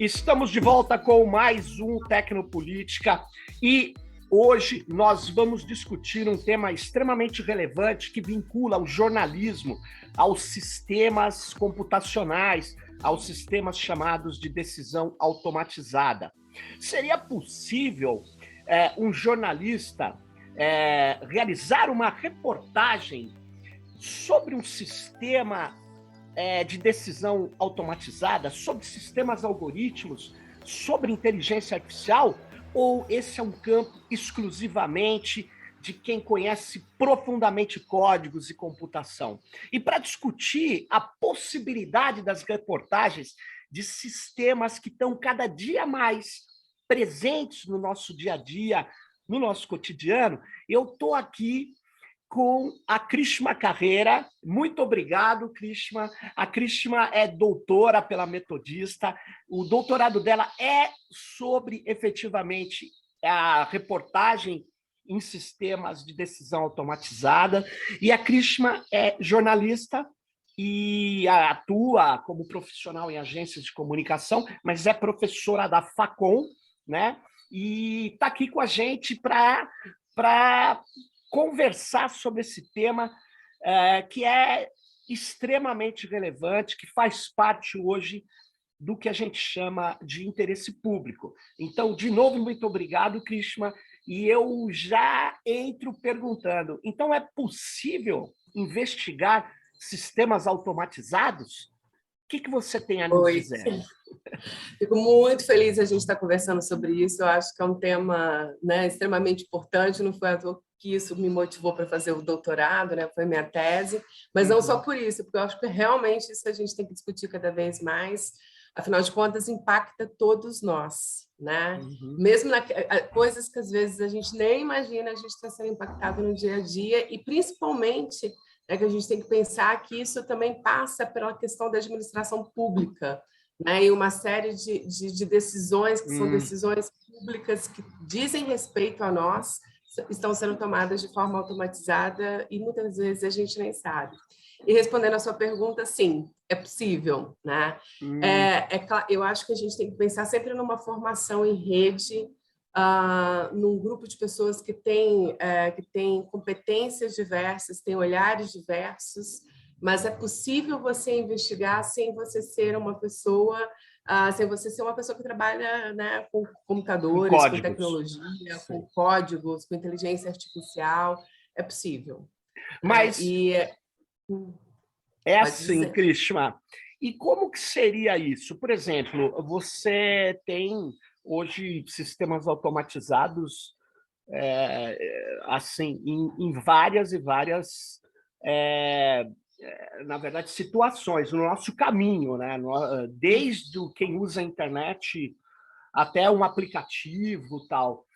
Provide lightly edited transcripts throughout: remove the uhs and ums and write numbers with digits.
Estamos de volta com mais um Tecnopolítica e hoje nós vamos discutir um tema extremamente relevante que vincula o jornalismo aos sistemas computacionais, aos sistemas chamados de decisão automatizada. Seria possível um jornalista realizar uma reportagem sobre um sistema de decisão automatizada, sobre sistemas algoritmos, sobre inteligência artificial, ou esse é um campo exclusivamente de quem conhece profundamente códigos e computação? E para discutir a possibilidade das reportagens de sistemas que estão cada dia mais presentes no nosso dia a dia, no nosso cotidiano, eu estou aqui com a Krishma Carreira. Muito obrigado, Krishma. A Krishma é doutora pela Metodista. O doutorado dela é sobre, efetivamente, a reportagem em sistemas de decisão automatizada. E a Krishma é jornalista e atua como profissional em agências de comunicação, mas é professora da Facom, né? E está aqui com a gente para conversar sobre esse tema que é extremamente relevante, que faz parte hoje do que a gente chama de interesse público. Então, de novo, muito obrigado, Krishma, e eu já entro perguntando, então é possível investigar sistemas automatizados? O que você tem a nos dizer? Fico muito feliz a gente estar conversando sobre isso. Eu acho que é um tema, né, extremamente importante. Não foi à toa que isso me motivou para fazer o doutorado, né? Foi minha tese, mas não só por isso, porque eu acho que realmente isso a gente tem que discutir cada vez mais. Afinal de contas, impacta todos nós, né? Mesmo coisas que às vezes a gente nem imagina, a gente está sendo impactado no dia a dia, e principalmente que a gente tem que pensar que isso também passa pela questão da administração pública, né? E uma série de decisões que são decisões públicas que dizem respeito a nós, estão sendo tomadas de forma automatizada e muitas vezes a gente nem sabe. E respondendo a sua pergunta, sim, é possível, né? Eu acho que a gente tem que pensar sempre numa formação em rede, num grupo de pessoas que tem competências diversas, têm olhares diversos, mas é possível você investigar sem você ser uma pessoa, sem você ser uma pessoa que trabalha, né, com computadores, com tecnologia, com códigos, com inteligência artificial. É possível. Mas assim, Krishma, e como que seria isso? Por exemplo, você tem hoje sistemas automatizados assim, em várias e várias na verdade, situações no nosso caminho, né? Desde quem usa a internet até um aplicativo, tal.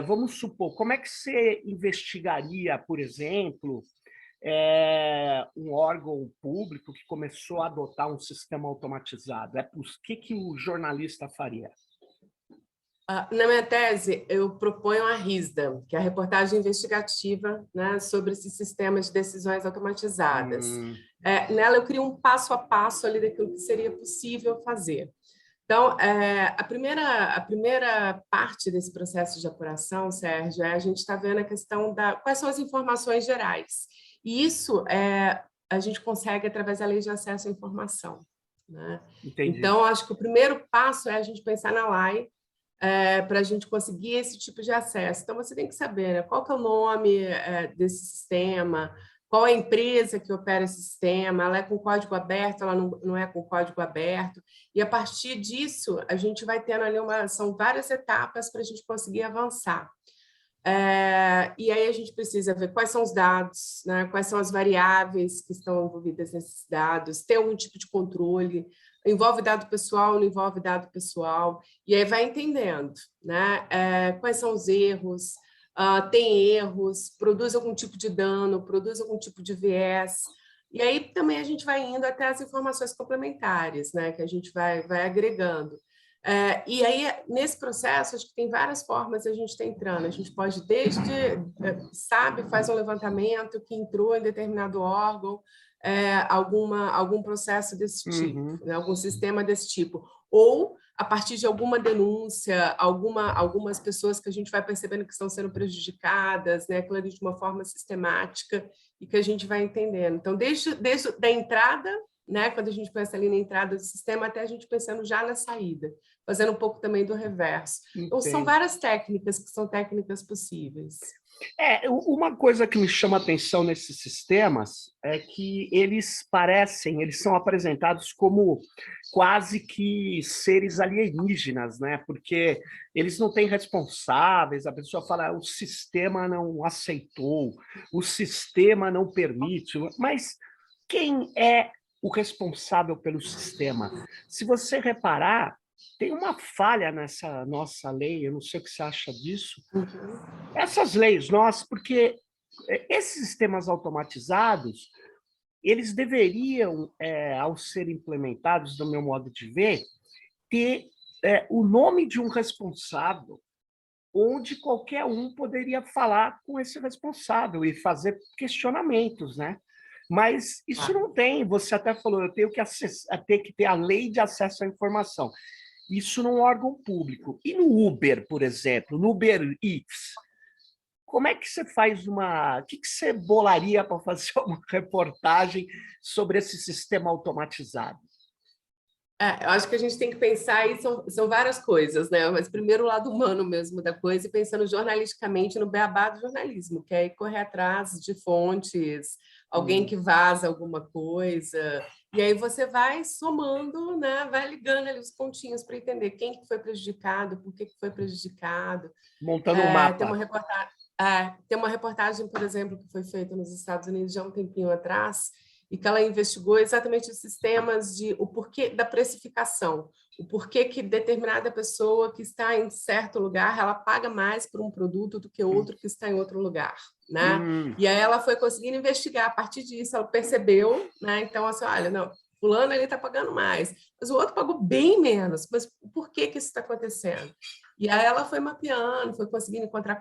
Vamos supor, como é que você investigaria, por exemplo, um órgão público que começou a adotar um sistema automatizado? O que o jornalista faria? Na minha tese, eu proponho a RISDA, que é a reportagem investigativa, né, sobre esses sistemas de decisões automatizadas. Nela, eu crio um passo a passo ali daquilo que seria possível fazer. Então, a primeira parte desse processo de apuração, Sérgio, a gente está vendo a questão quais são as informações gerais. E isso a gente consegue através da Lei de Acesso à Informação, né? Então, acho que o primeiro passo é a gente pensar na lei, para a gente conseguir esse tipo de acesso. Então, você tem que saber, né, qual que é o nome desse sistema, qual é a empresa que opera esse sistema, ela é com código aberto, ela não é com código aberto, e a partir disso, a gente vai tendo ali são várias etapas para a gente conseguir avançar. E aí a gente precisa ver quais são os dados, né, quais são as variáveis que estão envolvidas nesses dados, ter algum tipo de controle, envolve dado pessoal, não envolve dado pessoal, e aí vai entendendo, né, quais são os erros, tem erros, produz algum tipo de dano, produz algum tipo de viés, e aí também a gente vai indo até as informações complementares, né, que a gente vai agregando. E aí, nesse processo, acho que tem várias formas a gente está entrando. A gente pode, faz um levantamento que entrou em determinado órgão, algum processo desse tipo, né, algum sistema desse tipo. Ou, a partir de alguma denúncia, algumas pessoas que a gente vai percebendo que estão sendo prejudicadas, né, aquilo ali de uma forma sistemática e que a gente vai entendendo. Então, desde a entrada, né, quando a gente pensa ali na entrada do sistema, até a gente pensando já na saída, fazendo um pouco também do reverso. Então, são várias técnicas que são técnicas possíveis. Uma coisa que me chama a atenção nesses sistemas é que eles são apresentados como quase que seres alienígenas, né? Porque eles não têm responsáveis, a pessoa fala, o sistema não aceitou, o sistema não permite, mas quem é o responsável pelo sistema? Se você reparar, tem uma falha nessa nossa lei, eu não sei o que você acha disso, essas leis nossas, porque esses sistemas automatizados, eles deveriam, ao serem implementados, do meu modo de ver, ter o nome de um responsável, onde qualquer um poderia falar com esse responsável e fazer questionamentos, né? Mas isso não tem, você até falou, eu tenho que ter a lei de acesso à informação. Isso num órgão público. E no Uber, por exemplo, no Uber Eats, como é que você faz o que você bolaria para fazer uma reportagem sobre esse sistema automatizado? Eu acho que a gente tem que pensar, e são várias coisas, né? Mas primeiro o lado humano mesmo da coisa, e pensando jornalisticamente no beabá do jornalismo, que é ir correr atrás de fontes, alguém que vaza alguma coisa, e aí você vai somando, né? Vai ligando ali os pontinhos para entender quem que foi prejudicado, por que foi prejudicado. Montando um mapa. Tem uma reportagem, por exemplo, que foi feita nos Estados Unidos já há um tempinho atrás, e que ela investigou exatamente os sistemas o porquê da precificação, o porquê que determinada pessoa que está em certo lugar, ela paga mais por um produto do que outro que está em outro lugar, né? E aí ela foi conseguindo investigar, a partir disso ela percebeu, né? Então, assim, olha, não, fulano ele está pagando mais, mas o outro pagou bem menos, mas por que isso está acontecendo? E aí ela foi mapeando, foi conseguindo encontrar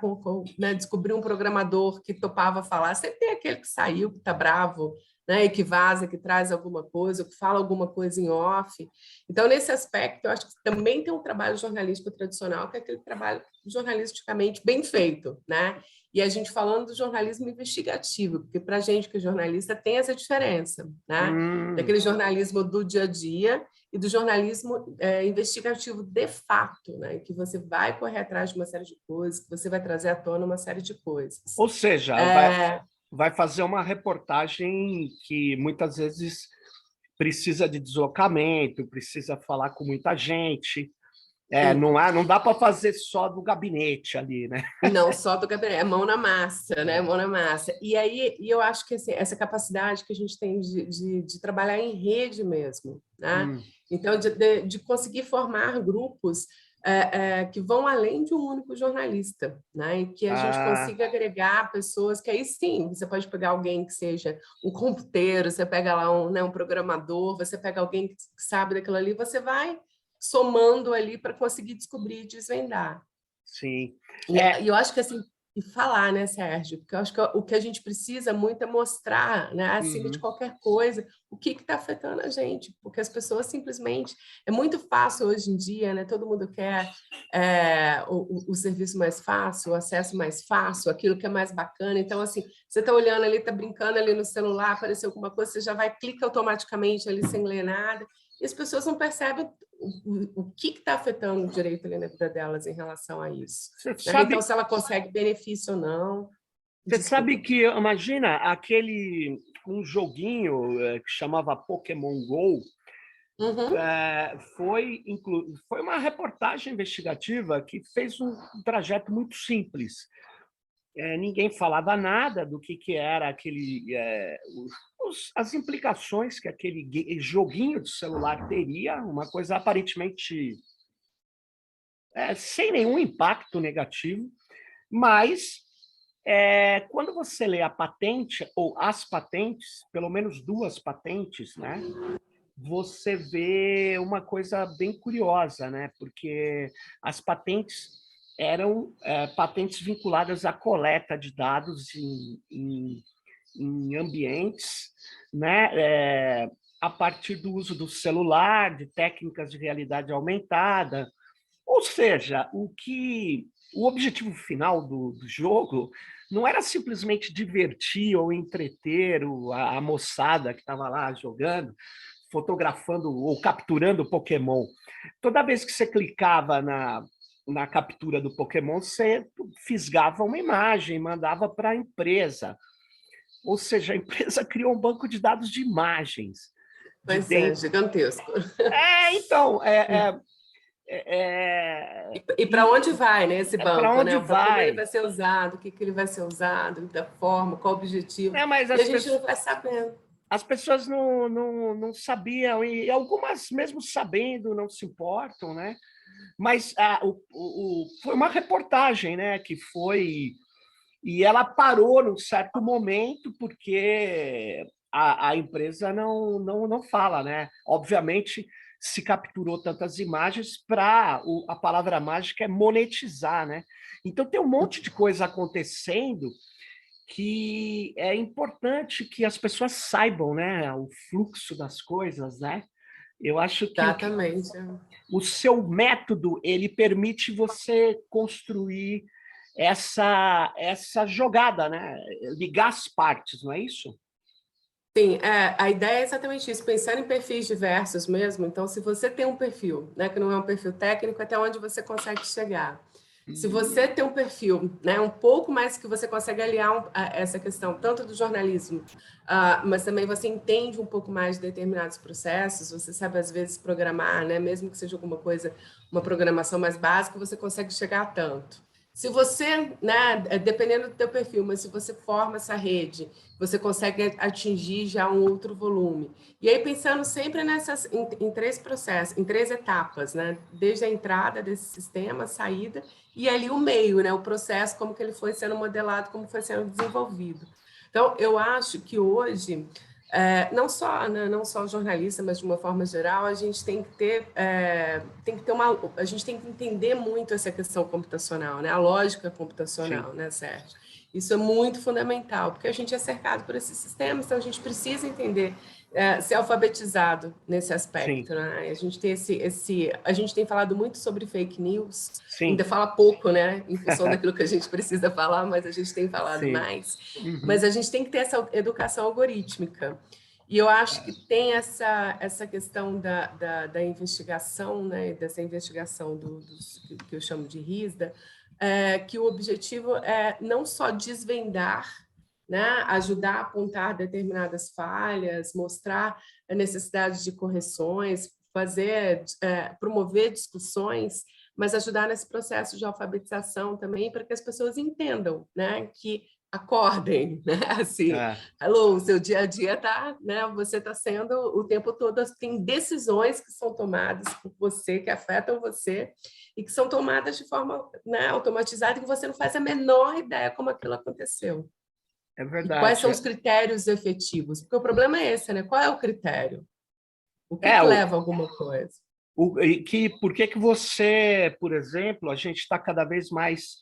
né, descobrir um programador que topava falar, sempre tem aquele que saiu, que está bravo, né, e que vaza, que traz alguma coisa, que fala alguma coisa em off. Então, nesse aspecto, eu acho que também tem um trabalho jornalístico tradicional, que é aquele trabalho jornalisticamente bem feito, né? E a gente falando do jornalismo investigativo, porque para a gente que é jornalista tem essa diferença, né? Daquele jornalismo do dia a dia e do jornalismo investigativo de fato, né? Que você vai correr atrás de uma série de coisas, que você vai trazer à tona uma série de coisas. Ou seja, vai fazer uma reportagem que muitas vezes precisa de deslocamento, precisa falar com muita gente. Não dá para fazer só do gabinete ali, né? Não só do gabinete, é mão na massa, né? Mão na massa. E aí eu acho que assim, essa capacidade que a gente tem de trabalhar em rede mesmo, né? Então, de conseguir formar grupos que vão além de um único jornalista, né? E que a gente consiga agregar pessoas que aí sim, você pode pegar alguém que seja um computeiro, você pega lá um programador, você pega alguém que sabe daquilo ali, você vai somando ali para conseguir descobrir e desvendar. Sim. E eu acho que assim, e falar, né, Sérgio? Porque eu acho que o que a gente precisa muito é mostrar, né, acima de qualquer coisa, o que está afetando a gente, porque as pessoas simplesmente. É muito fácil hoje em dia, né? Todo mundo quer o serviço mais fácil, o acesso mais fácil, aquilo que é mais bacana. Então, assim, você está olhando ali, está brincando ali no celular, apareceu alguma coisa, você já vai, clica automaticamente ali sem ler nada, e as pessoas não percebem o que está afetando o direito ali na vida delas em relação a isso. Então, se ela consegue benefício ou não. Você sabe que, imagina, um joguinho que chamava Pokémon Go, foi uma reportagem investigativa que fez um trajeto muito simples. Ninguém falava nada do que era as implicações que aquele joguinho de celular teria, uma coisa aparentemente sem nenhum impacto negativo, mas quando você lê a patente, ou as patentes, pelo menos 2 patentes, né, você vê uma coisa bem curiosa, né, porque as patentes eram patentes vinculadas à coleta de dados em ambientes, né, a partir do uso do celular, de técnicas de realidade aumentada. Ou seja, o objetivo final do jogo não era simplesmente divertir ou entreter a moçada que estava lá jogando, fotografando ou capturando Pokémon. Toda vez que você clicava na captura do Pokémon, você fisgava uma imagem, mandava para a empresa. Ou seja, a empresa criou um banco de dados de imagens. Pois é, gigantesco. Então, E para onde vai, né, esse banco? Para onde né? Como ele vai? vai ser usado, o que ele vai ser usado, da forma, qual o objetivo. Mas e a gente não vai sabendo. As pessoas não sabiam, e algumas, mesmo sabendo, não se importam, né? Mas foi uma reportagem, né? Que foi. E ela parou num certo momento, porque a empresa não fala, né? Obviamente, se capturou tantas imagens para a palavra mágica é monetizar, né? Então tem um monte de coisa acontecendo que é importante que as pessoas saibam, né, o fluxo das coisas, né? Eu acho que Exatamente. o seu método ele permite você construir essa jogada, né? Ligar as partes, não é isso? Sim, a ideia é exatamente isso, pensar em perfis diversos mesmo. Então, se você tem um perfil, né, que não é um perfil técnico, até onde você consegue chegar. Se você tem um perfil, né, um pouco mais que você consegue aliar essa questão, tanto do jornalismo, mas também você entende um pouco mais de determinados processos, você sabe, às vezes, programar, né, mesmo que seja alguma coisa, uma programação mais básica, você consegue chegar a tanto. Se você, né, dependendo do teu perfil, mas se você forma essa rede, você consegue atingir já um outro volume. E aí, pensando sempre em três processos, em três etapas, né? Desde a entrada desse sistema, a saída, e ali o meio, né? O processo, como que ele foi sendo modelado, como foi sendo desenvolvido. Então, eu acho que hoje, não só jornalista, mas de uma forma geral, a gente tem que ter a gente tem que entender muito essa questão computacional, né? A lógica computacional, Sim. né, Sérgio? Isso é muito fundamental, porque a gente é cercado por esses sistemas, então a gente precisa entender, ser alfabetizado nesse aspecto, né? A gente tem a gente tem falado muito sobre fake news, Sim. ainda fala pouco, né, em função daquilo que a gente precisa falar, mas a gente tem falado Sim. mais. Mas a gente tem que ter essa educação algorítmica. E eu acho que tem essa questão da investigação, né, dessa investigação que eu chamo de RISDA, que o objetivo é não só desvendar, né, ajudar a apontar determinadas falhas, mostrar a necessidade de correções, promover discussões, mas ajudar nesse processo de alfabetização também para que as pessoas entendam, né, que acordem, né? Assim, o seu dia a dia tá, né? Você está sendo o tempo todo, tem decisões que são tomadas por você, que afetam você, e que são tomadas de forma, né, automatizada, e que você não faz a menor ideia como aquilo aconteceu. É verdade. E quais são os critérios efetivos? Porque o problema é esse, né? Qual é o critério? O que leva a alguma coisa? Por que você, por exemplo, a gente está cada vez mais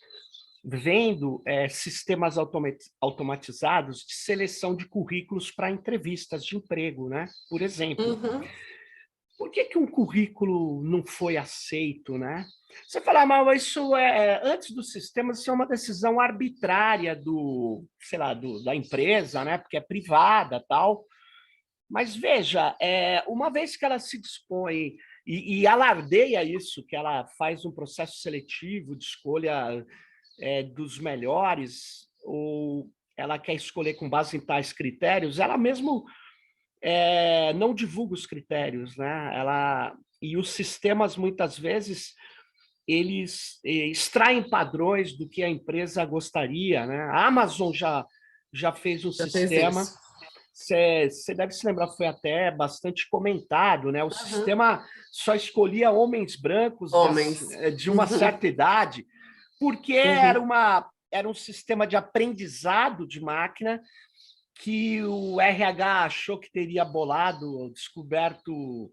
vendo sistemas automatizados de seleção de currículos para entrevistas de emprego, né? Por exemplo. Por que um currículo não foi aceito, né? Você fala, mas isso antes do sistema, isso é uma decisão arbitrária da empresa, né? Porque é privada, tal. Mas veja, uma vez que ela se dispõe e alardeia isso, que ela faz um processo seletivo de escolha dos melhores, ou ela quer escolher com base em tais critérios, ela mesmo não divulga os critérios, né? E os sistemas, muitas vezes, eles extraem padrões do que a empresa gostaria, né? A Amazon já fez um sistema, você deve se lembrar, foi até bastante comentado, né? O sistema só escolhia homens brancos de uma certa idade, porque era um sistema de aprendizado de máquina que o RH achou que teria descoberto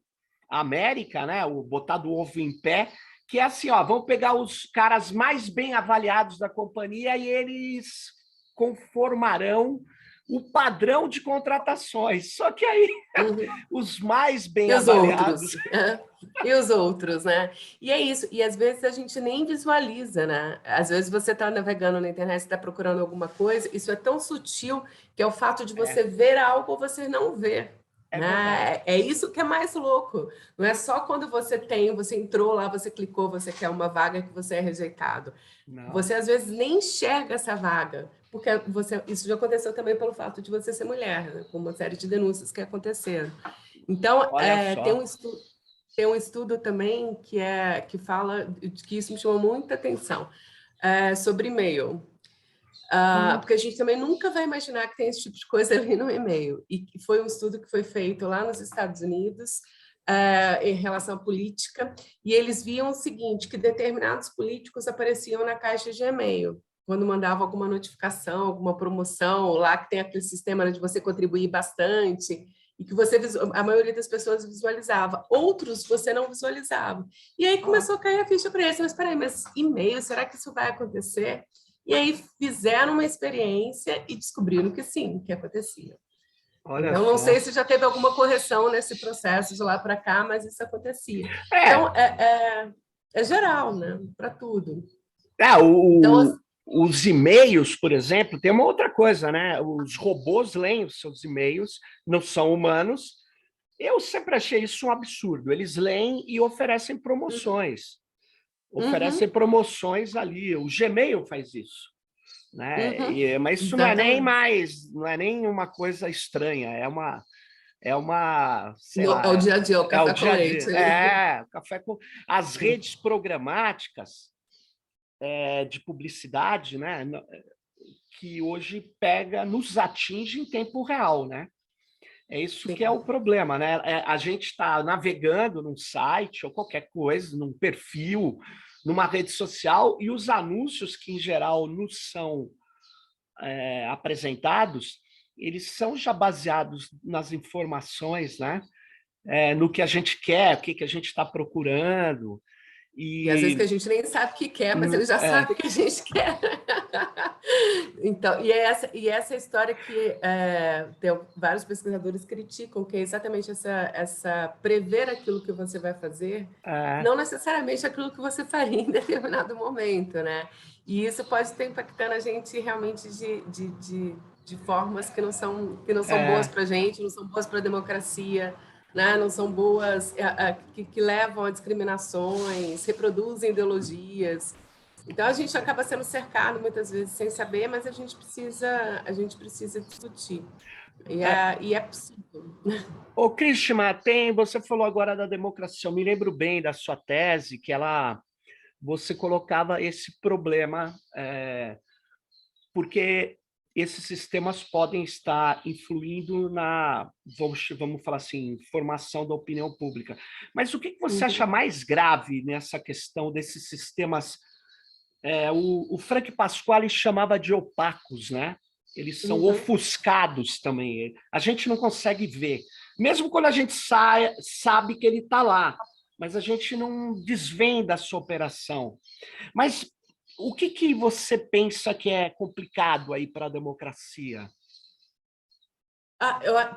a América, né? Botado o ovo em pé, que é assim, vamos pegar os caras mais bem avaliados da companhia e eles conformarão o padrão de contratações. Só que aí os mais bem e os avaliados... outros, e os outros, né? E é isso. E às vezes a gente nem visualiza, né? Às vezes você está navegando na internet, está procurando alguma coisa, isso é tão sutil que é o fato de você ver algo ou você não ver. Né? É isso que é mais louco. Não é só quando você entrou lá, você clicou, você quer uma vaga que você é rejeitado. Não. Você às vezes nem enxerga essa vaga, porque isso já aconteceu também pelo fato de você ser mulher, né? Com uma série de denúncias que aconteceram. Então, tem um estudo também que fala que isso me chamou muita atenção, sobre e-mail. Porque a gente também nunca vai imaginar que tem esse tipo de coisa ali no e-mail. E foi um estudo que foi feito lá nos Estados Unidos, em relação à política, e eles viam o seguinte, que determinados políticos apareciam na caixa de e-mail, quando mandava alguma notificação, alguma promoção, lá que tem aquele sistema de você contribuir bastante, e que a maioria das pessoas visualizava. Outros você não visualizava. E aí começou a cair a ficha para eles. Mas espera aí, mas e-mail, será que isso vai acontecer? E aí fizeram uma experiência e descobriram que sim, que acontecia. Olha então, não só. sei se já teve alguma correção nesse processo de lá para cá, mas isso acontecia. Então, é geral, né? Para tudo. Então, os e-mails, por exemplo, tem uma outra coisa, né? Os robôs leem os seus e-mails, não são humanos. Eu sempre achei isso um absurdo. Eles leem e oferecem promoções. Oferecem promoções ali. O Gmail faz isso. Né? Mas isso não é nem uma coisa estranha, é uma sei lá, é o dia a dia, o café com leite. Café com... As redes programáticas de publicidade, né, que hoje nos atinge em tempo real, né? É isso que é o problema, né? A gente está navegando num site ou qualquer coisa, num perfil, numa rede social, e os anúncios que, em geral, nos são apresentados, eles são já baseados nas informações, né? No que a gente quer, o que a gente está procurando. E às vezes que a gente nem sabe o que quer, mas ele já sabe o que a gente quer. Então, e essa história que tem vários pesquisadores criticam, que é exatamente essa prever aquilo que você vai fazer, não necessariamente aquilo que você faria em determinado momento, né? E isso pode estar impactando a gente realmente de formas que não são boas para a gente, não são boas para a democracia, né? Não são boas, que levam a discriminações, reproduzem ideologias. Então, a gente acaba sendo cercado muitas vezes sem saber, mas a gente precisa discutir. E é possível. Ô, Krishma, você falou agora da democracia. Eu me lembro bem da sua tese, que você colocava esse problema, porque esses sistemas podem estar influindo vamos falar assim, formação da opinião pública. Mas o que você acha mais grave nessa questão desses sistemas? O Frank Pasquale chamava de opacos, né? Eles são ofuscados também. A gente não consegue ver. Mesmo quando a gente sabe que ele está lá, mas a gente não desvenda a sua operação. Mas o que você pensa que é complicado aí para a democracia?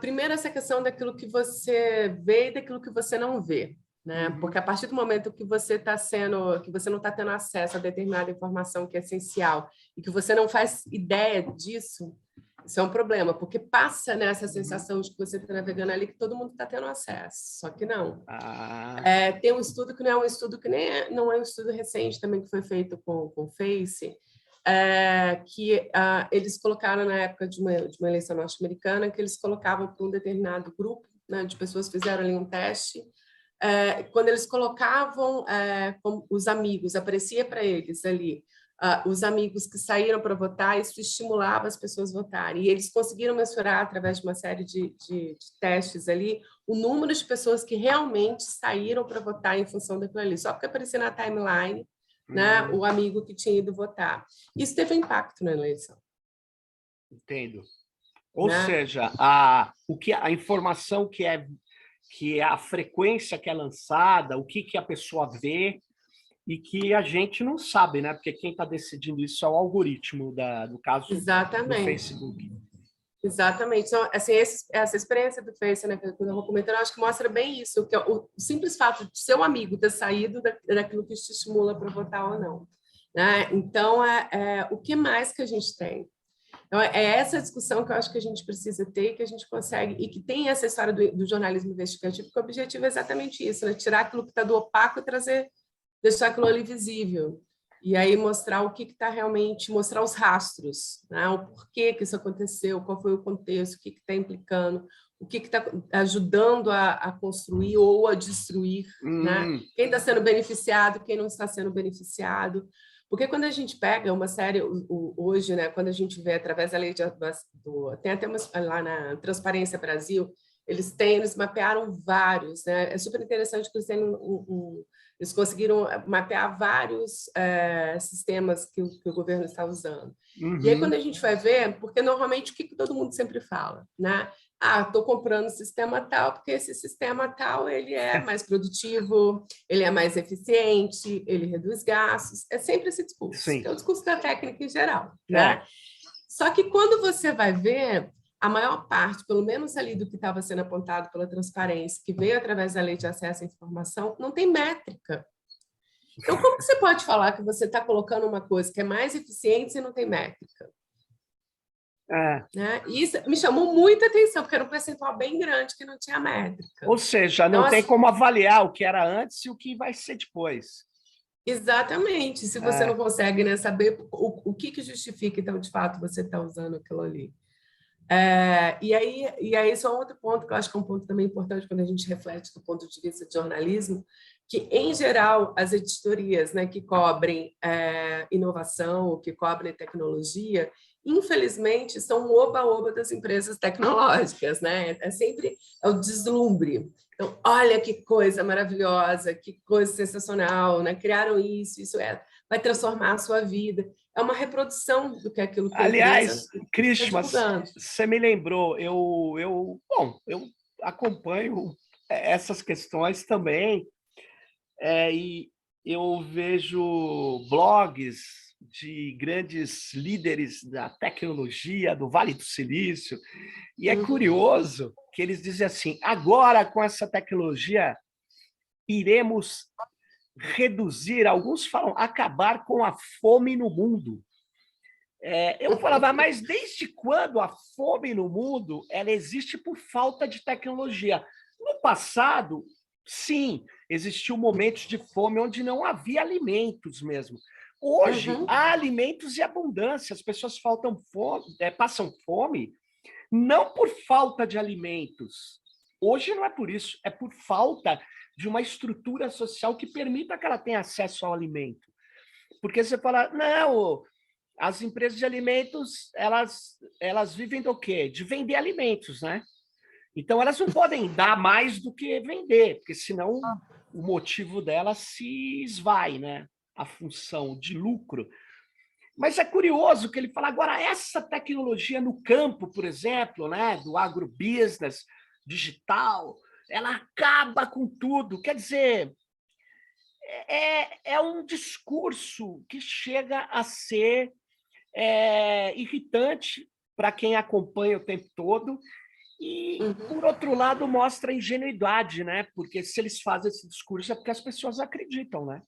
Primeiro, essa questão daquilo que você vê e daquilo que você não vê. Né? Porque a partir do momento que você não está tendo acesso a determinada informação que é essencial e que você não faz ideia disso, isso é um problema, porque passa nessa sensação de que você está navegando ali que todo mundo está tendo acesso, só que não. Tem um estudo que não é um estudo que não é um estudo recente também que foi feito com o Face, que eles colocaram na época de uma eleição norte-americana, que eles colocavam para um determinado grupo, né, de pessoas que fizeram ali um teste. Quando eles colocavam os amigos, aparecia para eles ali os amigos que saíram para votar, isso estimulava as pessoas a votarem. E eles conseguiram mensurar, através de uma série de testes ali, o número de pessoas que realmente saíram para votar em função daquilo ali, só porque aparecia na timeline, né, o amigo que tinha ido votar. Isso teve impacto na eleição. Entendo. Ou seja, a informação que é a frequência que é lançada, o que a pessoa vê, e que a gente não sabe, né? Porque quem está decidindo isso é o algoritmo do caso Exatamente. do Facebook. Exatamente. Então, assim, essa experiência do Face, né, que eu estava comentando, eu acho que mostra bem isso, que é o simples fato de seu amigo ter saído daquilo que te estimula para votar ou não. Né? Então, o que mais que a gente tem? Então, é essa discussão que eu acho que a gente precisa ter, que a gente consegue, e que tem essa história do jornalismo investigativo, que o objetivo é exatamente isso, né? Tirar aquilo que está do opaco e deixar aquilo ali visível. E aí mostrar o que está realmente, mostrar os rastros, né? O porquê que isso aconteceu, qual foi o contexto, o que está implicando, o que está ajudando a construir ou a destruir, né? Quem está sendo beneficiado, quem não está sendo beneficiado. Porque quando a gente pega uma série, hoje, né, quando a gente vê através da lei tem até lá na Transparência Brasil, eles mapearam vários, né? É super interessante que eles têm eles conseguiram mapear vários sistemas que o governo está usando. E aí, quando a gente vai ver, porque normalmente o que todo mundo sempre fala, né? Estou comprando o sistema tal, porque esse sistema tal ele é mais produtivo, ele é mais eficiente, ele reduz gastos. É sempre esse discurso, Sim. que é o discurso da técnica em geral. Né? Só que quando você vai ver, a maior parte, pelo menos ali do que estava sendo apontado pela transparência, que veio através da Lei de Acesso à Informação, não tem métrica. Então, como que você pode falar que você está colocando uma coisa que é mais eficiente se não tem métrica? Né? E isso me chamou muita atenção, porque era um percentual bem grande que não tinha métrica. Ou seja, não tem como avaliar o que era antes e o que vai ser depois. Exatamente. Se você não consegue, né, saber o que justifica, então, de fato, você está usando aquilo ali. E aí, só outro ponto, que eu acho que é um ponto também importante quando a gente reflete do ponto de vista de jornalismo, que, em geral, as editorias, né, que cobrem inovação, que cobrem tecnologia, infelizmente, são o oba-oba das empresas tecnológicas, né? Sempre o deslumbre. Então, olha que coisa maravilhosa, que coisa sensacional, né? Criaram isso vai transformar a sua vida. É uma reprodução do que é aquilo que a Aliás, Cris, tá você me lembrou, eu acompanho essas questões também, e eu vejo blogs de grandes líderes da tecnologia, do Vale do Silício, e é curioso que eles dizem assim, agora com essa tecnologia iremos reduzir, alguns falam, acabar com a fome no mundo. Eu falava, mas desde quando a fome no mundo ela existe por falta de tecnologia? No passado, sim, existiu momentos de fome onde não havia alimentos mesmo. Hoje, há alimentos e abundância, as pessoas passam fome, não por falta de alimentos. Hoje não é por isso, é por falta de uma estrutura social que permita que ela tenha acesso ao alimento. Porque você fala, não, as empresas de alimentos, elas vivem do quê? De vender alimentos, né? Então, elas não podem dar mais do que vender, porque senão o motivo delas se esvai, né? A função de lucro. Mas é curioso que ele fala, agora, essa tecnologia no campo, por exemplo, né, do agrobusiness digital, ela acaba com tudo. Quer dizer, é um discurso que chega a ser irritante para quem acompanha o tempo todo e, por outro lado, mostra ingenuidade, né? Porque se eles fazem esse discurso é porque as pessoas acreditam, né?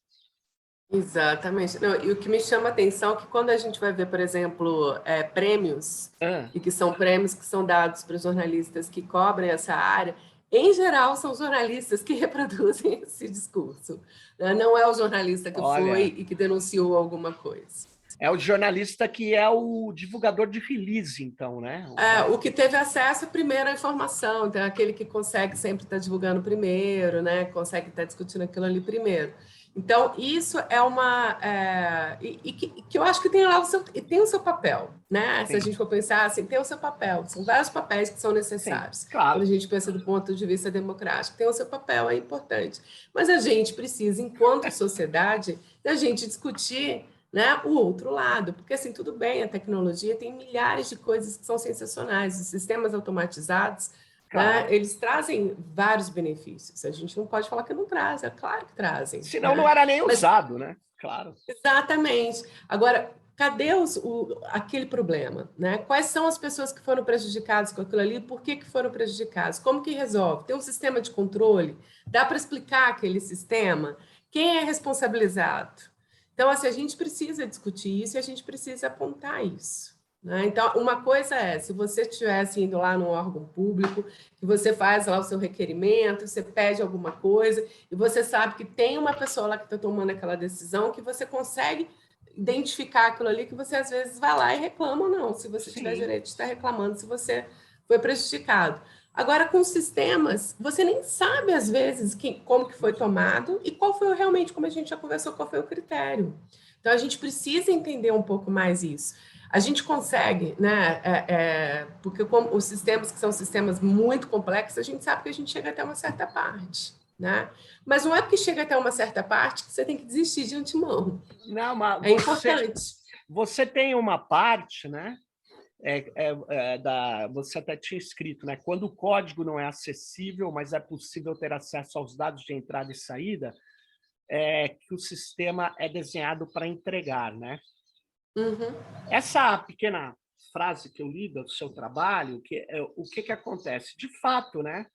Exatamente. Não, e o que me chama a atenção é que quando a gente vai ver, por exemplo, prêmios, e que são prêmios que são dados para jornalistas que cobrem essa área, em geral, são jornalistas que reproduzem esse discurso. Né? Não é o jornalista que foi e que denunciou alguma coisa. É o jornalista que é o divulgador de release, então, né? O que teve acesso primeiro à informação, então, aquele que consegue sempre estar divulgando primeiro, né? Consegue estar discutindo aquilo ali primeiro. Então, isso é uma... que eu acho que tem lá o seu papel, né? Se a gente for pensar assim, tem o seu papel. São vários papéis que são necessários. Sim, claro. Quando a gente pensa do ponto de vista democrático, tem o seu papel, é importante. Mas a gente precisa, enquanto sociedade, da gente discutir, né, o outro lado, porque assim, tudo bem, a tecnologia tem milhares de coisas que são sensacionais, os sistemas automatizados, claro, né, eles trazem vários benefícios, a gente não pode falar que não trazem, é claro que trazem. Senão não era nem usado, né? Claro. Exatamente. Agora, cadê aquele problema, né? Quais são as pessoas que foram prejudicadas com aquilo ali? Por que foram prejudicadas? Como que resolve? Tem um sistema de controle? Dá para explicar aquele sistema? Quem é responsabilizado? Então, assim, a gente precisa discutir isso e a gente precisa apontar isso, né? Então, uma coisa é, se você estivesse indo lá num órgão público, que você faz lá o seu requerimento, você pede alguma coisa, e você sabe que tem uma pessoa lá que está tomando aquela decisão, que você consegue identificar aquilo ali, que você às vezes vai lá e reclama ou não, se você tiver direito de estar reclamando, se você foi prejudicado. Agora, com sistemas, você nem sabe, às vezes, como que foi tomado e qual foi realmente, como a gente já conversou, qual foi o critério. Então, a gente precisa entender um pouco mais isso. A gente consegue, né? Porque como os sistemas que são sistemas muito complexos, a gente sabe que a gente chega até uma certa parte, né? Mas não é porque chega até uma certa parte que você tem que desistir de antemão. Não, mas é importante. Você tem uma parte, né? Você até tinha escrito, né? Quando o código não é acessível, mas é possível ter acesso aos dados de entrada e saída, que o sistema é desenhado para entregar, né? Uhum. Essa pequena frase que eu li do seu trabalho, o que acontece? De fato, né?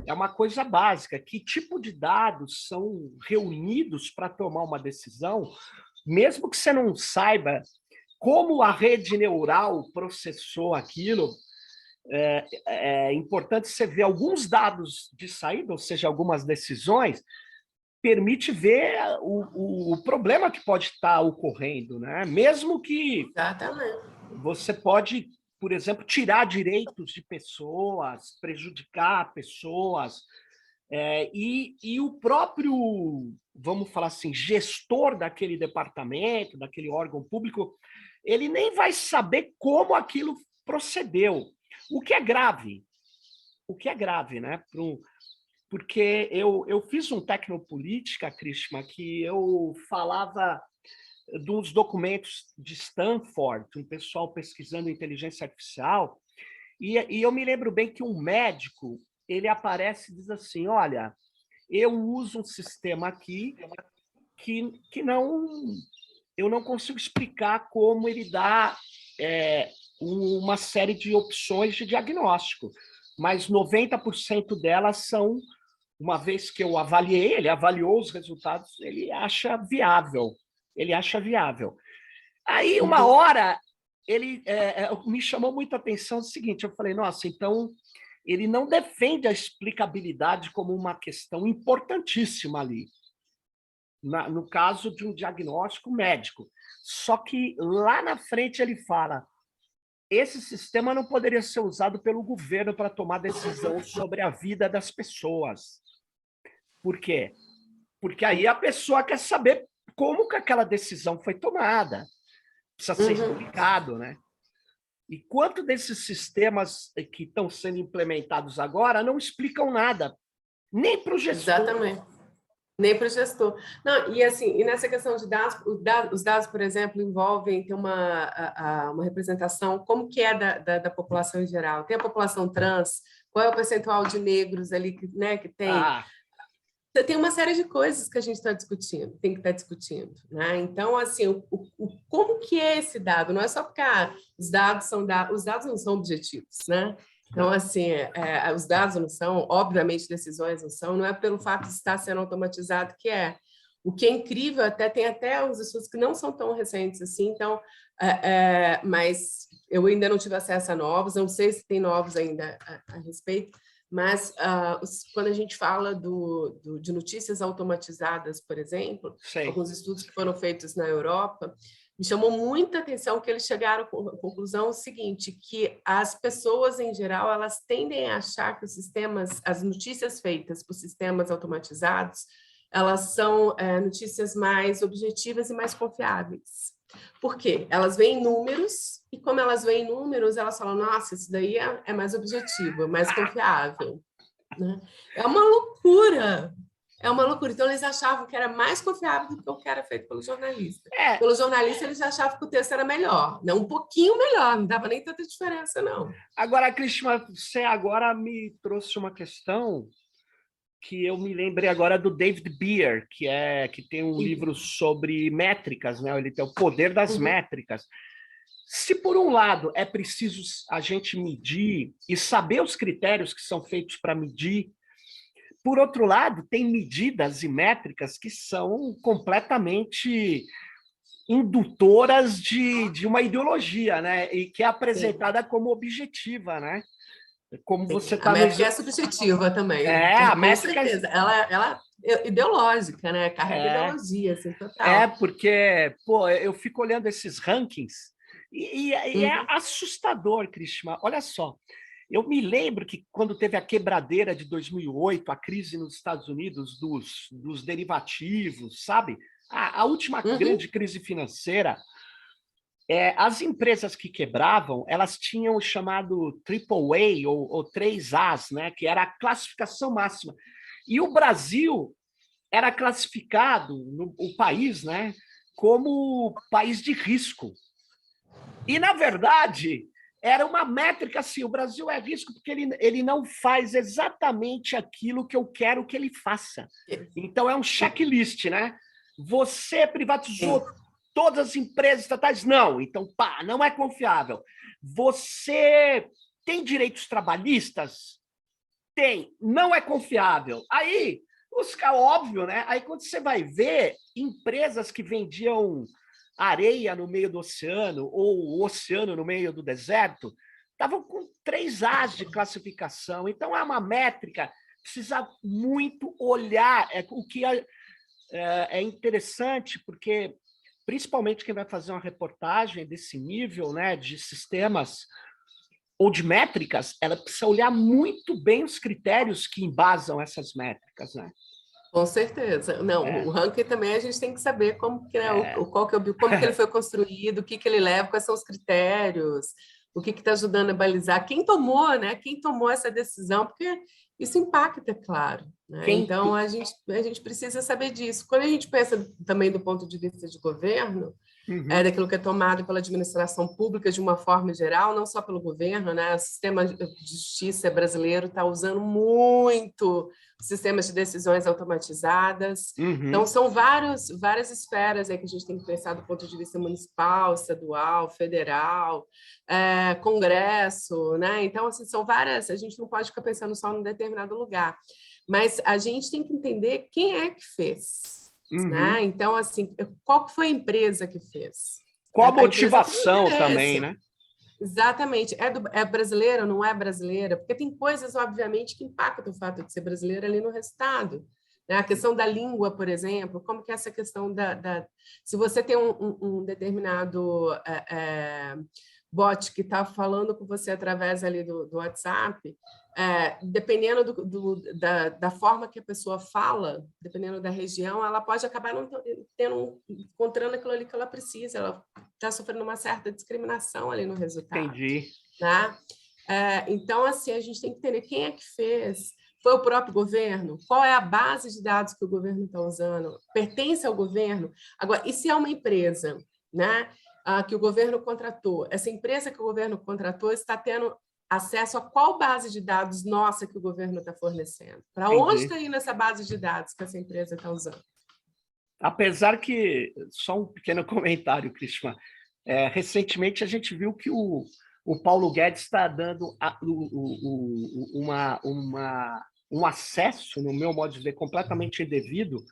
É uma coisa básica. Que tipo de dados são reunidos para tomar uma decisão, mesmo que você não saiba como a rede neural processou aquilo? É importante você ver alguns dados de saída, ou seja, algumas decisões, permite ver o problema que pode estar ocorrendo, né? Mesmo que Exatamente. você pode, por exemplo, tirar direitos de pessoas, prejudicar pessoas, e o próprio, vamos falar assim, gestor daquele departamento, daquele órgão público, ele nem vai saber como aquilo procedeu, o que é grave, né? Porque eu fiz um Tecnopolítica, Krishna, que eu falava dos documentos de Stanford, um pessoal pesquisando inteligência artificial, e eu me lembro bem que um médico, ele aparece e diz assim, olha, eu uso um sistema aqui que eu não consigo explicar como ele dá uma série de opções de diagnóstico, mas 90% delas são, uma vez que eu avaliei, ele avaliou os resultados, ele acha viável. Aí, uma hora, ele me chamou muita atenção o seguinte, eu falei, nossa, então ele não defende a explicabilidade como uma questão importantíssima ali, no caso de um diagnóstico médico. Só que lá na frente ele fala, esse sistema não poderia ser usado pelo governo para tomar decisão sobre a vida das pessoas. Por quê? Porque aí a pessoa quer saber como que aquela decisão foi tomada. Precisa ser explicado, né? E quanto desses sistemas que estão sendo implementados agora não explicam nada, nem para o gestor. Exatamente. Nem para o gestor. Não, e assim, e nessa questão de dados, os dados, por exemplo, envolvem ter uma representação, como que é da população em geral. Tem a população trans, qual é o percentual de negros ali que tem? Você tem uma série de coisas que a gente está discutindo, tem que estar discutindo, né? Então, assim, como que é esse dado? Não é só porque os dados não são objetivos, né? Então, assim, os dados não são, obviamente, decisões não é pelo fato de estar sendo automatizado que é. O que é incrível, tem até uns estudos que não são tão recentes assim, então, mas eu ainda não tive acesso a novos, não sei se tem novos ainda a respeito, mas quando a gente fala de notícias automatizadas, por exemplo, alguns estudos que foram feitos na Europa, me chamou muita atenção que eles chegaram à conclusão seguinte, que as pessoas, em geral, elas tendem a achar que as notícias feitas por sistemas automatizados, elas são notícias mais objetivas e mais confiáveis. Por quê? Elas veem números, e como elas veem números, elas falam, nossa, isso daí é mais objetivo, é mais confiável. Né? É uma loucura! É uma loucura. Então, eles achavam que era mais confiável do que o que era feito pelo jornalista. Pelo jornalista, eles achavam que o texto era melhor. Não, um pouquinho melhor, não dava nem tanta diferença, não. Agora, Krishna, você agora me trouxe uma questão que eu me lembrei agora do David Beer, que tem um livro sobre métricas, né? Ele tem o poder das métricas. Se, por um lado, é preciso a gente medir e saber os critérios que são feitos para medir, por outro lado, tem medidas e métricas que são completamente indutoras de uma ideologia, né? E que é apresentada como objetiva, né? Como você está A métrica é subjetiva também. a com métrica certeza. Ela é ideológica, né? Carrega ideologia, assim, total. Porque, pô, eu fico olhando esses rankings e é assustador, Krishna. Olha só, eu me lembro que quando teve a quebradeira de 2008, a crise nos Estados Unidos dos derivativos, sabe? A última grande crise financeira, as empresas que quebravam, elas tinham o chamado Triple A ou 3As, né? Que era a classificação máxima. E o Brasil era classificado, o país, né? Como país de risco. E, na verdade, era uma métrica assim, o Brasil é risco porque ele não faz exatamente aquilo que eu quero que ele faça. Então, é um checklist, né? Você privatizou todas as empresas estatais? Não. Então, pá, não é confiável. Você tem direitos trabalhistas? Tem. Não é confiável. Aí, óbvio, né? Aí, quando você vai ver empresas que vendiam areia no meio do oceano ou o oceano no meio do deserto, estavam com 3As de classificação. Então, é uma métrica, precisa muito olhar. O que é interessante, porque, principalmente quem vai fazer uma reportagem desse nível, né, de sistemas ou de métricas, ela precisa olhar muito bem os critérios que embasam essas métricas, né? Com certeza. Não, o ranking também a gente tem que saber como que, né, como que ele foi construído, o que que ele leva, quais são os critérios, o que está ajudando a balizar, quem tomou, né? Quem tomou essa decisão, porque isso impacta, claro. Né? Então, a gente precisa saber disso. Quando a gente pensa também do ponto de vista de governo, daquilo que é tomado pela administração pública de uma forma geral, não só pelo governo, né? O sistema de justiça brasileiro está usando muito sistemas de decisões automatizadas. Então, são várias esferas aí que a gente tem que pensar do ponto de vista municipal, estadual, federal, Congresso, né? Então, assim, são várias, a gente não pode ficar pensando só num determinado lugar, mas a gente tem que entender quem é que fez. Né? Então, assim, qual foi a empresa que fez? Qual a motivação também, né? Exatamente. É brasileira ou não é brasileira? Porque tem coisas, obviamente, que impactam o fato de ser brasileira ali no resultado. Né? A questão da língua, por exemplo, como que é essa questão se você tem um determinado bot que está falando com você através ali do WhatsApp, dependendo da forma que a pessoa fala, dependendo da região, ela pode acabar não encontrando aquilo ali que ela precisa, ela está sofrendo uma certa discriminação ali no resultado. Entendi. Né? Então, assim, a gente tem que entender quem é que fez. Foi o próprio governo? Qual é a base de dados que o governo está usando? Pertence ao governo? Agora, e se é uma empresa, né? Que o governo contratou, essa empresa que o governo contratou está tendo acesso a qual base de dados nossa que o governo está fornecendo? Para onde está indo essa base de dados que essa empresa está usando? Apesar que, só um pequeno comentário, Krishna, recentemente a gente viu que o Paulo Guedes está dando um acesso, no meu modo de ver, completamente indevido,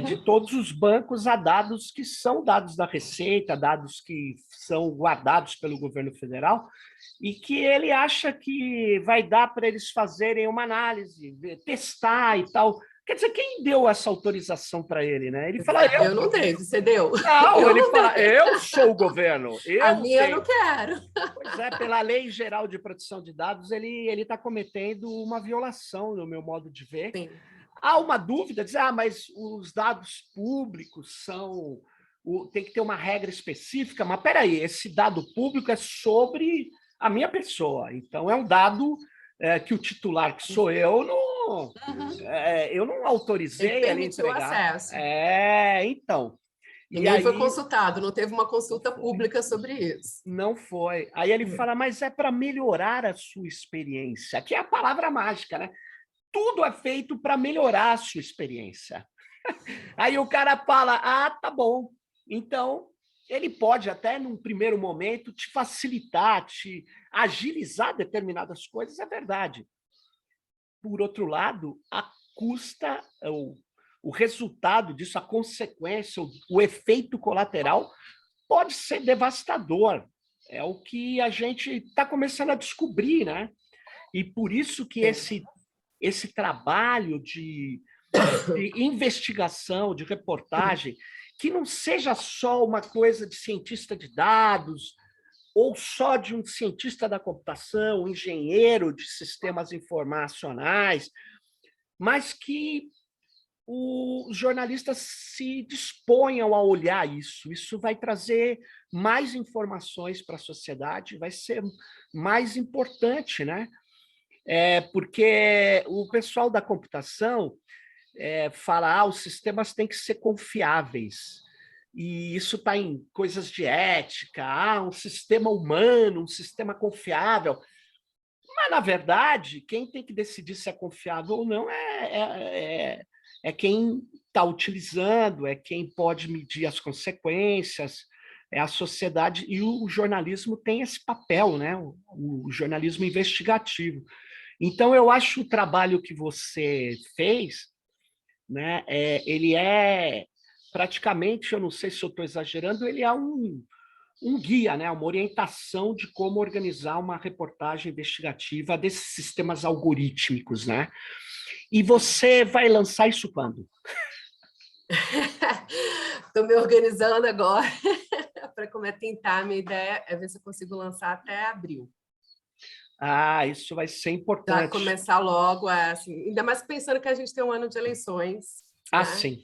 de todos os bancos a dados que são dados da Receita, dados que são guardados pelo governo federal, e que ele acha que vai dar para eles fazerem uma análise, testar e tal. Quer dizer, quem deu essa autorização para ele, né? Ele fala, eu não dei, você deu? Não, ele fala, eu sou o governo. A minha eu não quero. Pois é, pela Lei Geral de Proteção de Dados, ele está cometendo uma violação, no meu modo de ver. Sim. Há uma dúvida, dizer, mas os dados públicos tem que ter uma regra específica, mas peraí, esse dado público é sobre a minha pessoa, então é um dado que o titular, que sou eu, eu não autorizei ele entregar. Acesso. Então. Ninguém foi consultado, não teve uma consulta pública sobre isso. Não foi. Aí ele fala, mas é para melhorar a sua experiência, que é a palavra mágica, né? tudo é feito para melhorar a sua experiência. Aí o cara fala, ah, tá bom. Então, ele pode até, num primeiro momento, te facilitar, te agilizar determinadas coisas, é verdade. Por outro lado, a custa, o resultado disso, a consequência, o efeito colateral pode ser devastador. É o que a gente está começando a descobrir, né? E por isso que esse trabalho de investigação, de reportagem, que não seja só uma coisa de cientista de dados, ou só de um cientista da computação, um engenheiro de sistemas informacionais, mas que os jornalistas se disponham a olhar isso. Isso vai trazer mais informações para a sociedade, vai ser mais importante, né? Porque o pessoal da computação fala, os sistemas têm que ser confiáveis. E isso está em coisas de ética, um sistema humano, um sistema confiável. Mas, na verdade, quem tem que decidir se é confiável ou não é quem está utilizando, é quem pode medir as consequências, é a sociedade, e o jornalismo tem esse papel, né? O jornalismo investigativo. Então, eu acho o trabalho que você fez, né, ele é praticamente, eu não sei se eu estou exagerando, ele é um guia, né, uma orientação de como organizar uma reportagem investigativa desses sistemas algorítmicos, né? E você vai lançar isso quando? Estou me organizando agora para tentar. A minha ideia é ver se eu consigo lançar até abril. Ah, isso vai ser importante. Já começar logo, assim, ainda mais pensando que a gente tem um ano de eleições. Ah, né? sim.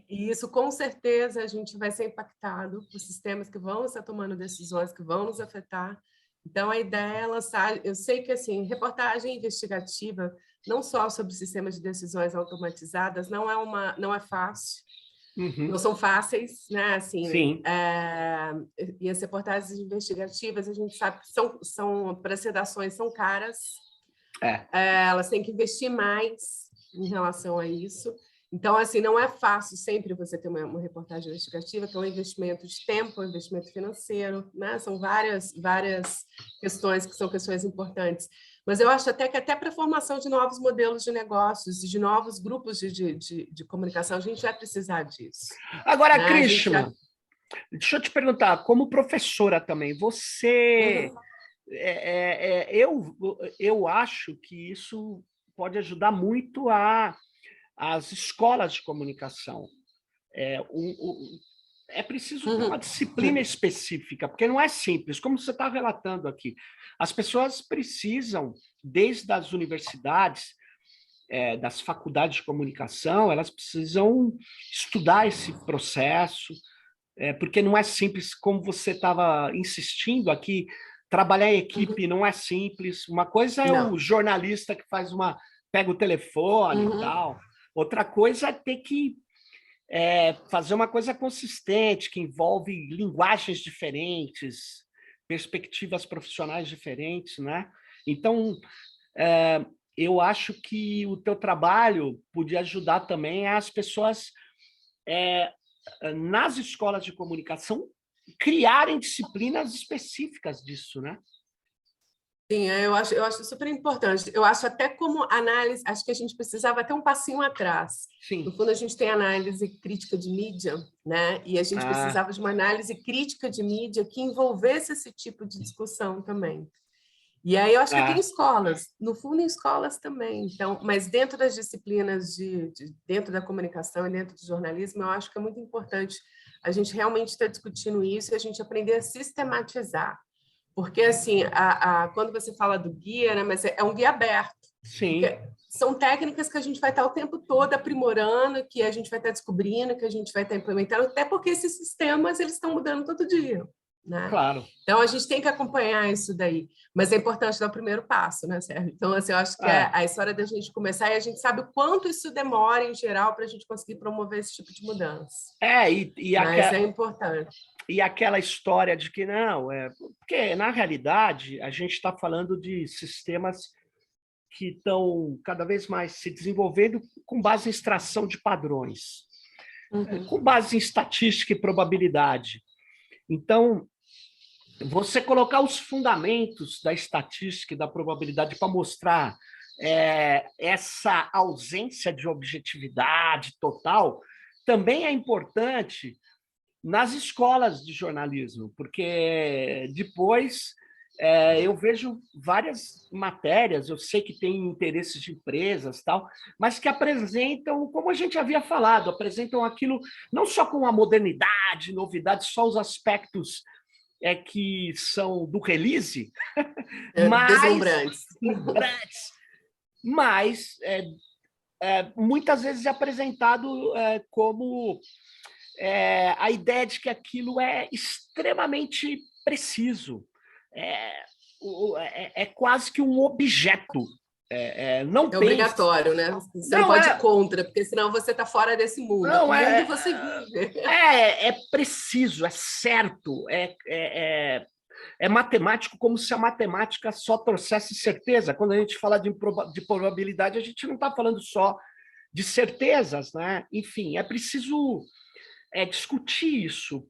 E isso, com certeza, a gente vai ser impactado por sistemas que vão estar tomando decisões que vão nos afetar. Então, a ideia é lançar... Eu sei que, assim, reportagem investigativa, não só sobre sistemas de decisões automatizadas, não é fácil. Uhum. Não são fáceis, né? Assim, sim. E as reportagens investigativas, a gente sabe que são para sedações são caras. Elas têm que investir mais em relação a isso. Então, assim, não é fácil sempre você ter uma reportagem investigativa, que é um investimento de tempo, um investimento financeiro, né? São várias questões que são questões importantes. Mas eu acho até que até para a formação de novos modelos de negócios e de novos grupos de comunicação, a gente vai precisar disso. Agora, né? Krishna, deixa eu te perguntar, como professora também, você... eu acho que isso pode ajudar muito as escolas de comunicação. É preciso ter uma disciplina específica, porque não é simples, como você está relatando aqui. As pessoas precisam, desde as universidades, das faculdades de comunicação, elas precisam estudar esse processo, porque não é simples, como você estava insistindo aqui, trabalhar em equipe não é simples. Uma coisa é o jornalista que pega o telefone e tal. Outra coisa é ter que fazer uma coisa consistente, que envolve linguagens diferentes, perspectivas profissionais diferentes, né? Então, eu acho que o teu trabalho podia ajudar também as pessoas, nas escolas de comunicação, criarem disciplinas específicas disso, né? Sim, eu acho super importante. Eu acho até como análise, acho que a gente precisava até um passinho atrás. Sim. No fundo, a gente tem análise crítica de mídia, né? E a gente precisava de uma análise crítica de mídia que envolvesse esse tipo de discussão também. E aí eu acho que tem escolas, no fundo em escolas também. Então, mas dentro das disciplinas dentro da comunicação e dentro do jornalismo, eu acho que é muito importante a gente realmente estar discutindo isso e a gente aprender a sistematizar. Porque, assim, quando você fala do guia, né, mas é um guia aberto. Sim. São técnicas que a gente vai estar o tempo todo aprimorando, que a gente vai estar descobrindo, que a gente vai estar implementando, até porque esses sistemas eles estão mudando todo dia. Né? Claro. Então, a gente tem que acompanhar isso daí. Mas é importante dar o primeiro passo, né, Sérgio? Então, assim, eu acho que é a história da gente começar e a gente sabe o quanto isso demora, em geral, para a gente conseguir promover esse tipo de mudança. Mas é importante. E aquela história de que não, porque, na realidade, a gente está falando de sistemas que estão cada vez mais se desenvolvendo com base em extração de padrões, com base em estatística e probabilidade. Então, você colocar os fundamentos da estatística e da probabilidade para mostrar essa ausência de objetividade total também é importante nas escolas de jornalismo, porque depois eu vejo várias matérias, eu sei que tem interesses de empresas, tal, mas que apresentam, como a gente havia falado, apresentam aquilo não só com a modernidade, novidade, só os aspectos que são do release, deslumbrantes, mas muitas vezes é apresentado como a ideia de que aquilo é extremamente preciso, é quase que um objeto. Não obrigatório, né? Você não pode ir contra, porque senão você está fora desse mundo. Não, o mundo você vive. É preciso, é certo, é matemático, como se a matemática só trouxesse certeza. Quando a gente fala de probabilidade, a gente não está falando só de certezas, né? Enfim, é preciso discutir isso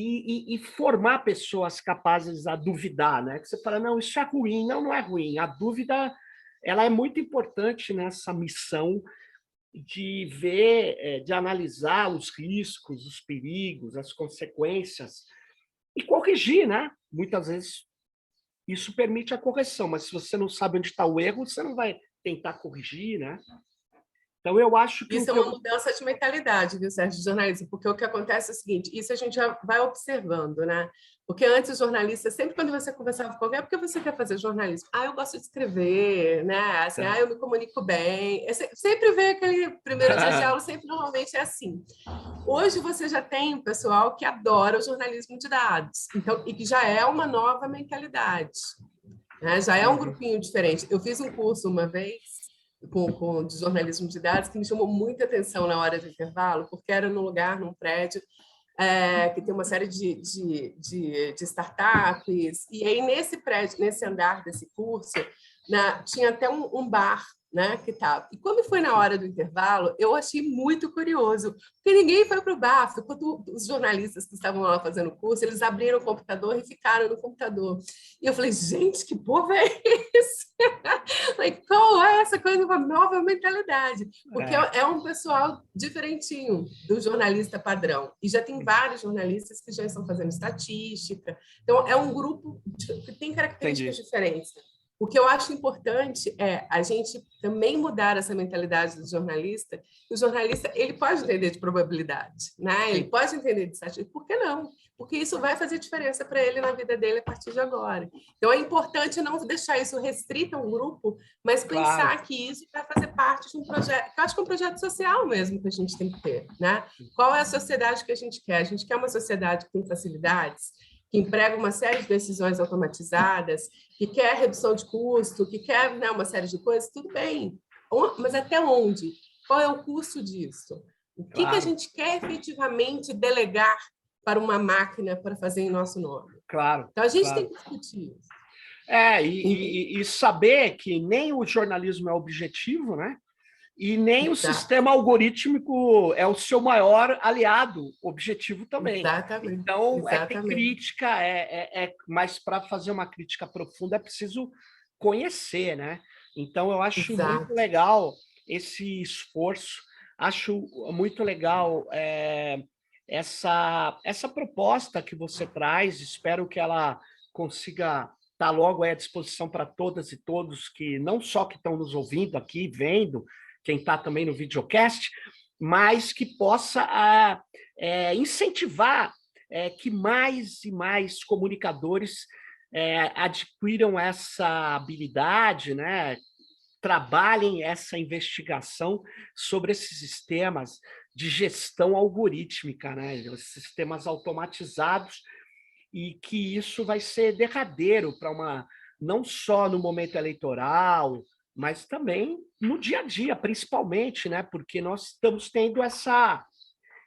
e formar pessoas capazes a duvidar, né? Que você fala, não, isso é ruim. Não, não é ruim. A dúvida, ela é muito importante nessa missão de ver, de analisar os riscos, os perigos, as consequências e corrigir, né? Muitas vezes isso permite a correção, mas se você não sabe onde está o erro, você não vai tentar corrigir, né? Então, eu acho que... Isso é uma mudança de mentalidade, viu, Sérgio, de jornalismo, porque o que acontece é o seguinte, isso a gente já vai observando, né? Porque antes os jornalistas, sempre quando você conversava com alguém, por que você quer fazer jornalismo? Eu gosto de escrever, né? Assim, eu me comunico bem. Sempre vem aquele primeiro dia de aula, sempre normalmente é assim. Hoje você já tem um pessoal que adora o jornalismo de dados, então, e que já é uma nova mentalidade, né? Já é um grupinho diferente. Eu fiz um curso uma vez de jornalismo de dados, que me chamou muita atenção na hora do intervalo, porque era num lugar, num prédio, que tem uma série de startups, e aí nesse prédio, nesse andar desse curso, tinha até um bar, né, que tava. E quando foi na hora do intervalo, eu achei muito curioso, porque ninguém foi para o bar, foi quando os jornalistas que estavam lá fazendo o curso, eles abriram o computador e ficaram no computador. E eu falei, gente, que povo é esse? Qual é essa coisa, uma nova mentalidade? Porque é um pessoal diferentinho do jornalista padrão. E já tem vários jornalistas que já estão fazendo estatística. Então, é um grupo que tem características diferentes. O que eu acho importante é a gente também mudar essa mentalidade do jornalista. O jornalista, ele pode entender de probabilidade, né? Ele pode entender de estatística. Por que não? Porque isso vai fazer diferença para ele na vida dele a partir de agora. Então, é importante não deixar isso restrito a um grupo, mas pensar que isso vai fazer parte de um projeto, que eu acho que é um projeto social mesmo que a gente tem que ter, né? Qual é a sociedade que a gente quer? A gente quer uma sociedade que tem facilidades, que emprega uma série de decisões automatizadas, que quer redução de custo, que quer, né, uma série de coisas, tudo bem. Mas até onde? Qual é o custo disso? O que a gente quer efetivamente delegar para uma máquina para fazer em nosso nome? Claro. Então, a gente tem que discutir isso. E saber que nem o jornalismo é objetivo, né? E nem o sistema algorítmico é o seu maior aliado objetivo também. Exatamente. Então, ter crítica, mas para fazer uma crítica profunda é preciso conhecer, né? Então, eu acho muito legal esse esforço, acho muito legal essa proposta que você traz, espero que ela consiga estar logo à disposição para todas e todos, que não só que estão nos ouvindo aqui, vendo, quem está também no videocast, mas que possa incentivar que mais e mais comunicadores adquiram essa habilidade, né? Trabalhem essa investigação sobre esses sistemas de gestão algorítmica, né? Sistemas automatizados, e que isso vai ser derradeiro para não só no momento eleitoral, mas também no dia a dia, principalmente, né? Porque nós estamos tendo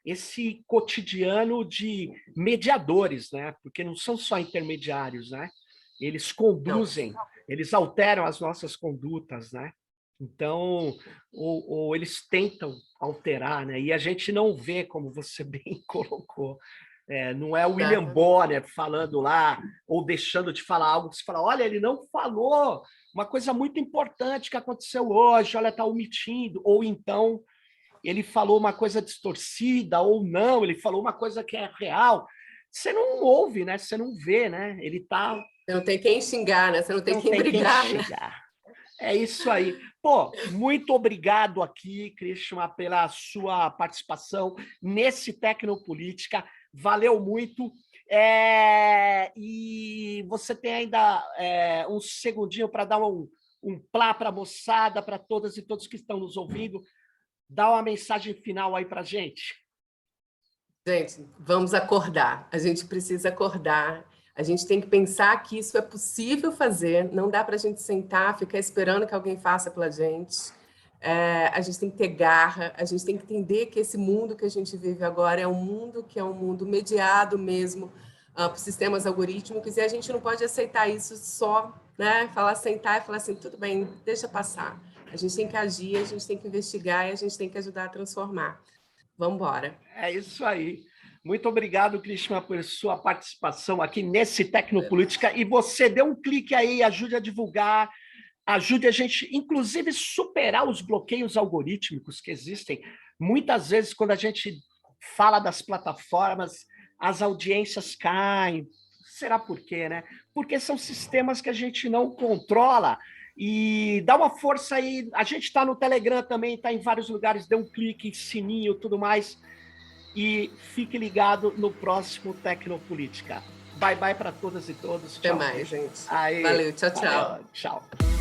esse cotidiano de mediadores, né? Porque não são só intermediários, né? Eles conduzem, eles alteram as nossas condutas, né? Então, ou eles tentam alterar, né? E a gente não vê, como você bem colocou. Não é o William Bonner falando lá, ou deixando de falar algo, que você fala, olha, ele não falou uma coisa muito importante que aconteceu hoje, olha, está omitindo, ou então ele falou uma coisa distorcida, ou não, ele falou uma coisa que é real. Você não ouve, né? Você não vê, né? Ele tá... Você não tem quem xingar, né? Você não tem quem brigar, né? É isso aí. Pô, muito obrigado aqui, Christian, pela sua participação nesse Tecnopolítica. Valeu muito. E você tem ainda um segundinho para dar um plá para a moçada, para todas e todos que estão nos ouvindo. Dá uma mensagem final aí para a gente. Gente, vamos acordar. A gente precisa acordar. A gente tem que pensar que isso é possível fazer. Não dá para a gente sentar, ficar esperando que alguém faça pela gente. A gente tem que ter garra. A gente tem que entender que esse mundo que a gente vive agora é um mundo que é um mundo mediado mesmo por sistemas algorítmicos, e a gente não pode aceitar isso só, né? Sentar e falar assim, tudo bem, deixa passar. A gente tem que agir, a gente tem que investigar e a gente tem que ajudar a transformar. Vamos embora. É isso aí. Muito obrigado, Christian, por sua participação aqui nesse Tecnopolítica. E você dê um clique aí, ajude a divulgar, ajude a gente, inclusive, superar os bloqueios algorítmicos que existem. Muitas vezes, quando a gente fala das plataformas, as audiências caem. Será por quê, né? Porque são sistemas que a gente não controla. E dá uma força aí. A gente está no Telegram também, está em vários lugares, dê um clique, sininho, tudo mais. E fique ligado no próximo Tecnopolítica. Bye, bye para todas e todos. Até mais, gente. Aí, valeu, tchau, tchau. Valeu, tchau.